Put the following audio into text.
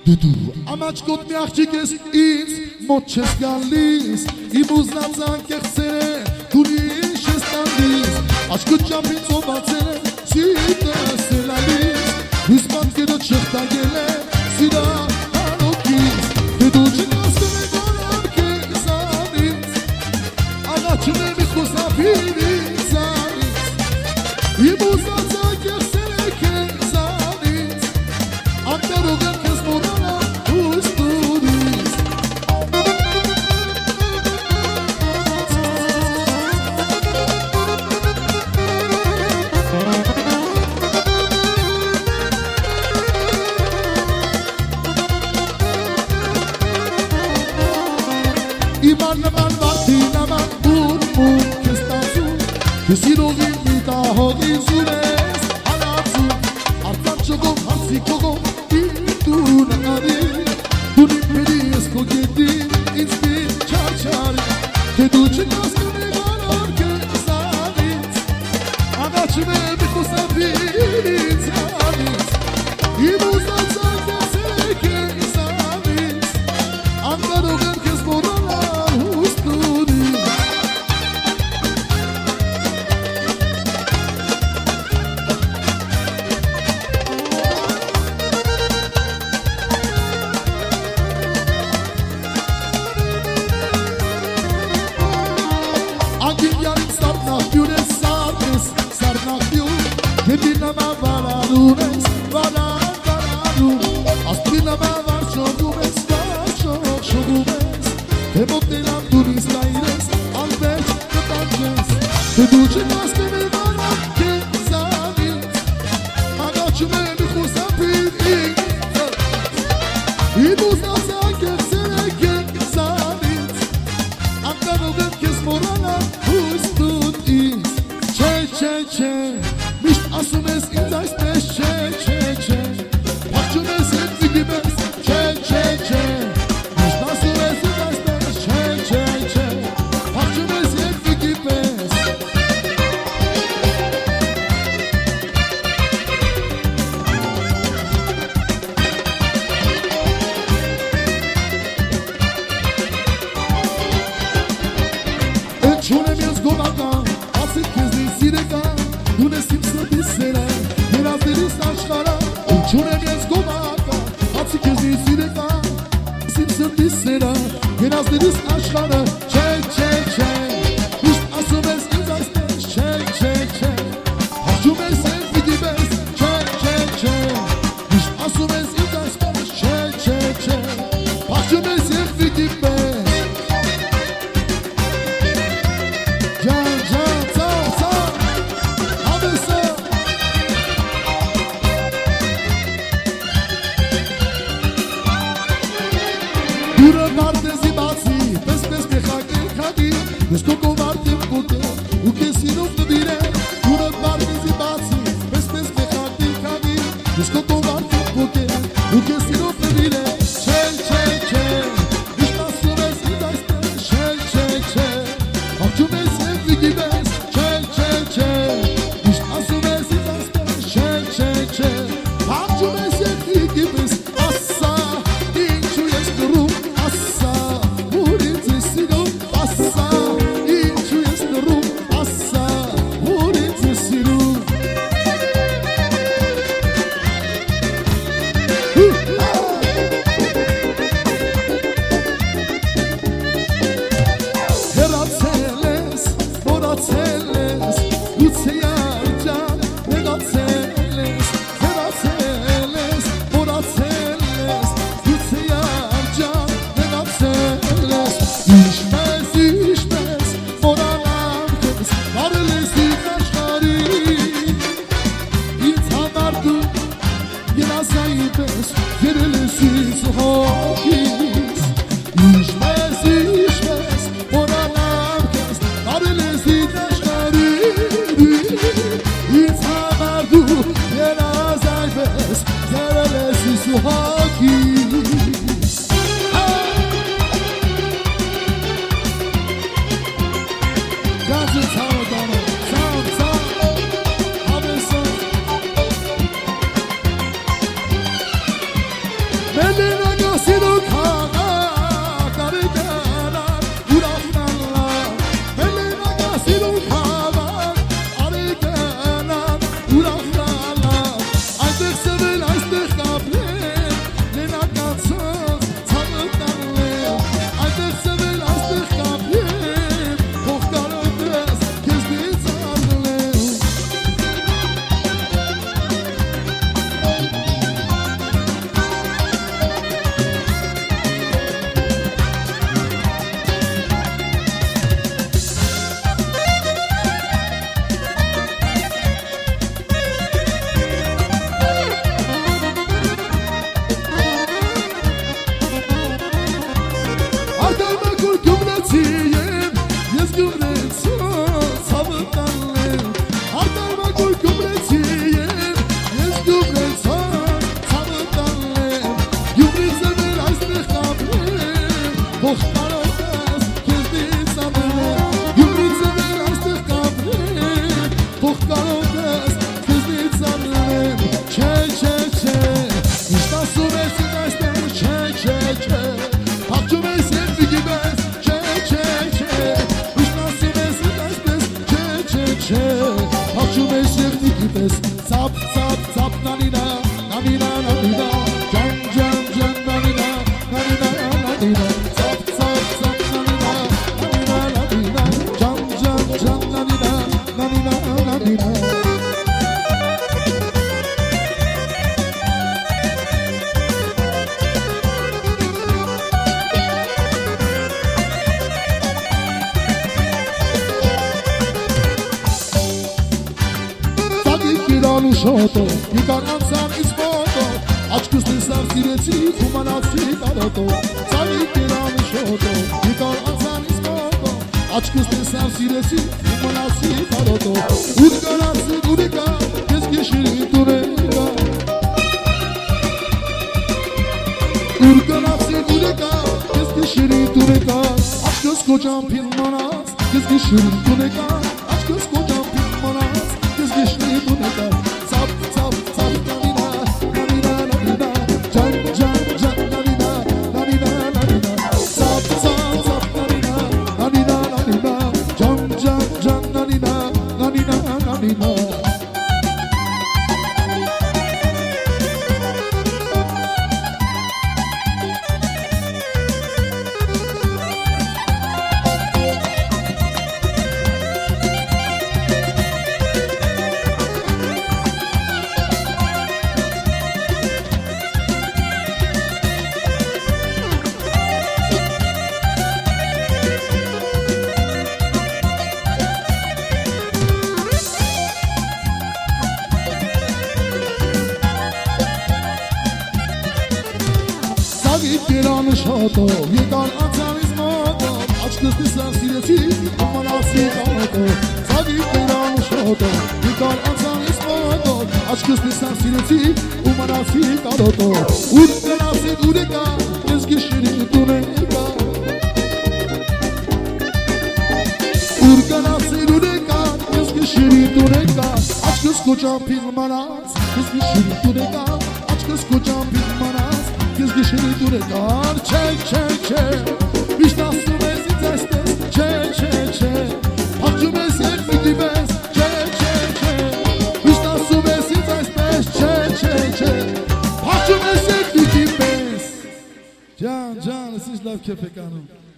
Դու ամաչկոտ մի աղջիկ ես ինձ մոտ չես գալիս Իմ ուզնած անկեղծեր է դու ինչ ես տալիս Աչքուտ ճամփին ծովածել է սիրտս էլալիս Հույս պատկերը չխտագել է սիրա անոքից Դու չնասկում է գորան կեզանից Աղաչում է մի խոսապիրից անից Իմ ուզնած անկեղծեր է կեզանից Անկարող եմ կեզ մորանա ուստուրից Իման նման վատին աման ուրմում կեզ տազում Կեզ իրողին մի տահողի զուր ես հալացում Արտան չողով հարցի կողով Դու նարի Դու նիմպերի ես քո գետին ինձ պին չաչարի Թե դու չնասկում է գարար կեզանից Աղաչում է մի խոսապիրից անից Իմ ուզած անկեղծեր է կեզանից Անկարող եմ կեզ մորանալ ուստուրից Անգինյարին սարնախյուր ես սարնախյուր Գետին նամա վարարում ես վարարում Ասպրին նամա վարշողում ես վարշողում ես Թե մոտենամ դու ինձ լայր ես անվերջ կտանջես Թե դու չնասկում է վարար կեզանից Աղաչում է մի խոսապիր ինձ Իմ ուզնած անկեղծեր է կեզանից Անկարող եմ կեզ մորանալ ուստուտ ինձ Չէ, միշտ ասում ես ինձ այսպես չէ Պաղջում ես հետ վիգի մեզ Չէ Միշտ ասում ես ինձ այսպես չէ Պաղջում ես հետ վիգի մեզ Չունեմ ես գոնական, ասիք կեզնի սիրեկան Դուն ես իմ սրտի սերը, երազներիս աշխարը Չունեմ ես գոնական, ասիք կեզնի սիրեկան Իմ սրտի սերը, երազներիս աշխարը Չէ Միշտ ասում ես ինձ այսպես Չէ Հաշում ես ես վիգի մեզ Չէ Միշտ ասում ես ինձ այսպես Չէ Հաշում ես ես վիգի մեզ Դուրը վարտեզի բացի, պես մեխակել կադի Ես քո կովարդ եմ կոտել, ու կեզ սիրով նվիր է Դուրը վարտեզի բացի, պես մեխակել կադի Ես քո կովարդ եմ կոտել, ու կեզ սիրով նվիր է Չէ Միշտ ասում ես ինձ այսպես Չէ Հաղջում ես հետ վիգի մեզ Չէ Միշտ ասում ես ինձ այսպես Չէ Հաղջում ես հետ վիգի մեզ Ասա, ինչու ես գրում Melina ես այսպես չէ չէ չէ Հաղթում ես երկնքի պես չէ չէ չէ Միշտ ասում ես այսպես չէ չէ չէ Հաղթում ես երկնքի պես Ծապ ծապ ծապ նանինա նանինա նանինա Ջան ջան ջան նանինա նանինա նանինա Ծապ ծապ ծապ նանինա նանինա նանինա Ջան ջան ջան նանինա նանինա նանինա Շոտո, եկար անցան իս մոտո, աչքս տեսար սիրեցի ու մնացի տարոտո, ծալիկ երան շոտո, եկար անցան իս մոտո, աչքս տեսար սիրեցի ու մնացի տարոտո, ուր գարացի դուրեկա, ես գեշիրի դուրեկա, ուր գարացի դուրեկա, ես գեշիրի դուրեկա, աչքս կոջան պիլ մանած, ես գեշիրի դուրեկա, աչքս կոջան պիլ մանած, ես գեշիրի դուրեկա, Երան շոտո, եկան անցանից մոտո, աչքս տեսար սիրեցի, ու մնացի տարոտո, ծագիկ երան շոտո, եկան անցանից մոտո, աչքս տեսար սիրեցի, ու մնացի տարոտո, ուր գնացի դուրեկա, ես գեշիրի դուրեկա, ուր գնացի դուրեկա, ես գեշիրի դուրեկա, աչքս կոջան պիլ մանած, ես գեշիրի դուրեկա, աչքս կոջան պիլ մանած, Ես գիշերի դուրեկար, չէ, չէ, չէ Միշտ ասում ես ինձ այսպես, չէ, չէ, չէ Հաղթում ես երկնքի պես, չէ, չէ, չէ Միշտ ասում ես ինձ այսպես, չէ, չէ, չէ Հաղթում ես երկնքի պես Ջան, ջան, ես ինչ լավ քեֆ եք անում